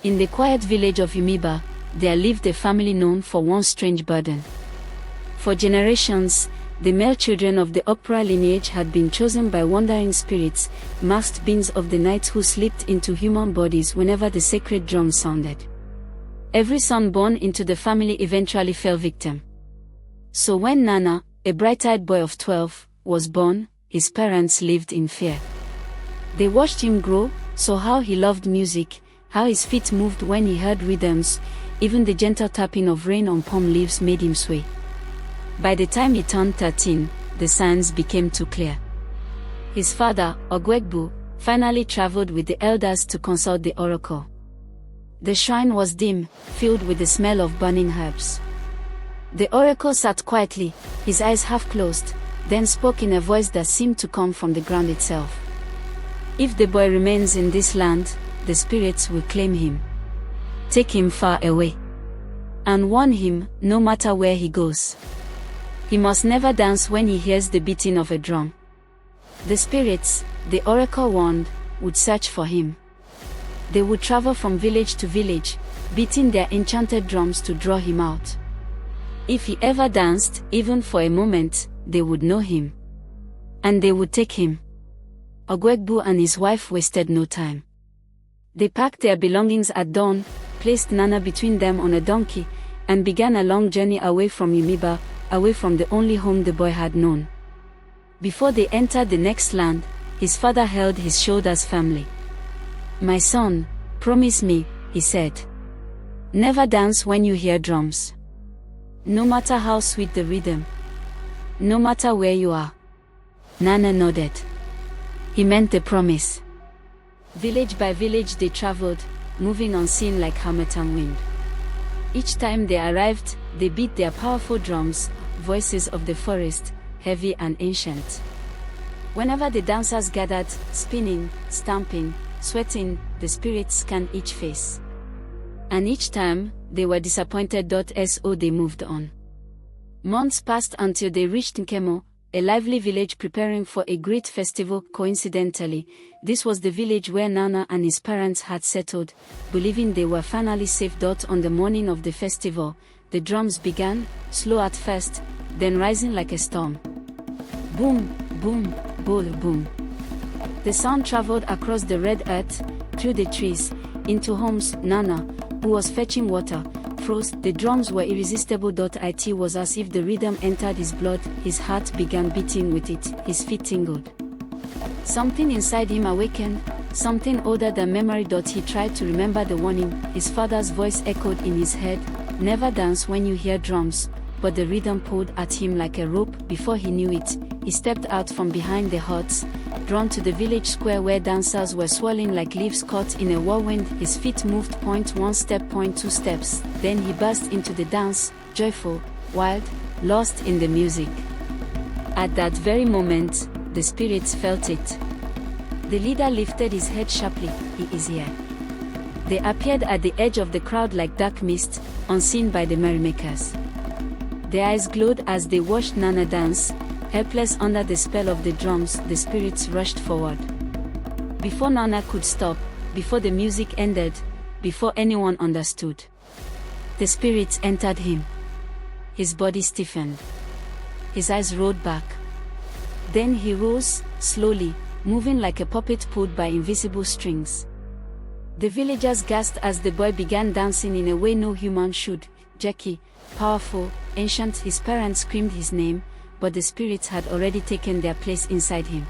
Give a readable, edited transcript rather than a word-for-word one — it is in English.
In the quiet village of Umiba, there lived a family known for one strange burden. For generations, the male children of the Okpara lineage had been chosen by wandering spirits, masked beings of the night who slipped into human bodies whenever the sacred drum sounded. Every son born into the family eventually fell victim. So when Nnanna, a bright-eyed boy of 12, was born, his parents lived in fear. They watched him grow, saw how he loved music, how his feet moved when he heard rhythms, even the gentle tapping of rain on palm leaves made him sway. By the time he turned 13, the signs became too clear. His father, Ogwegbu, finally traveled with the elders to consult the oracle. The shrine was dim, filled with the smell of burning herbs. The oracle sat quietly, his eyes half closed, then spoke in a voice that seemed to come from the ground itself. If the boy remains in this land, the spirits will claim him. Take him far away. And warn him, no matter where he goes. He must never dance when he hears the beating of a drum. The spirits, the oracle warned, would search for him. They would travel from village to village, beating their enchanted drums to draw him out. If he ever danced, even for a moment, they would know him. And they would take him. Ogwegbu and his wife wasted no time. They packed their belongings at dawn, placed Nnanna between them on a donkey, and began a long journey away from Umiba, away from the only home the boy had known. Before they entered the next land, his father held his shoulders firmly. "My son, promise me," he said. "Never dance when you hear drums. No matter how sweet the rhythm. No matter where you are." Nnanna nodded. He meant the promise. Village by village they traveled, moving unseen like harmattan wind. Each time they arrived, they beat their powerful drums, voices of the forest, heavy and ancient. Whenever the dancers gathered, spinning, stamping, sweating, the spirits scanned each face. And each time, they were disappointed. So they moved on. Months passed until they reached Nkemo, a lively village preparing for a great festival. Coincidentally, this was the village where Nnanna and his parents had settled, believing they were finally safe. On the morning of the festival, the drums began, slow at first, then rising like a storm. Boom, boom, boom, boom. The sound traveled across the red earth, through the trees, into homes. Nnanna, who was fetching water, froze. The drums were irresistible. It was as if the rhythm entered his blood, his heart began beating with it, his feet tingled. Something inside him awakened, something older than memory. He tried to remember the warning, his father's voice echoed in his head, "Never dance when you hear drums," but the rhythm pulled at him like a rope. Before he knew it, he stepped out from behind the huts, drawn to the village square where dancers were swirling like leaves caught in a whirlwind. His feet moved, point one step, point two steps, then he burst into the dance, joyful, wild, lost in the music. At that very moment, the spirits felt it. The leader lifted his head sharply. "He is here." They appeared at the edge of the crowd like dark mist, unseen by the merrymakers. Their eyes glowed as they watched Nnanna dance. Helpless under the spell of the drums, the spirits rushed forward. Before Nnanna could stop, before the music ended, before anyone understood, the spirits entered him. His body stiffened. His eyes rolled back. Then he rose, slowly, moving like a puppet pulled by invisible strings. The villagers gasped as the boy began dancing in a way no human should. Jackie, powerful, ancient. His parents screamed his name, but the spirits had already taken their place inside him.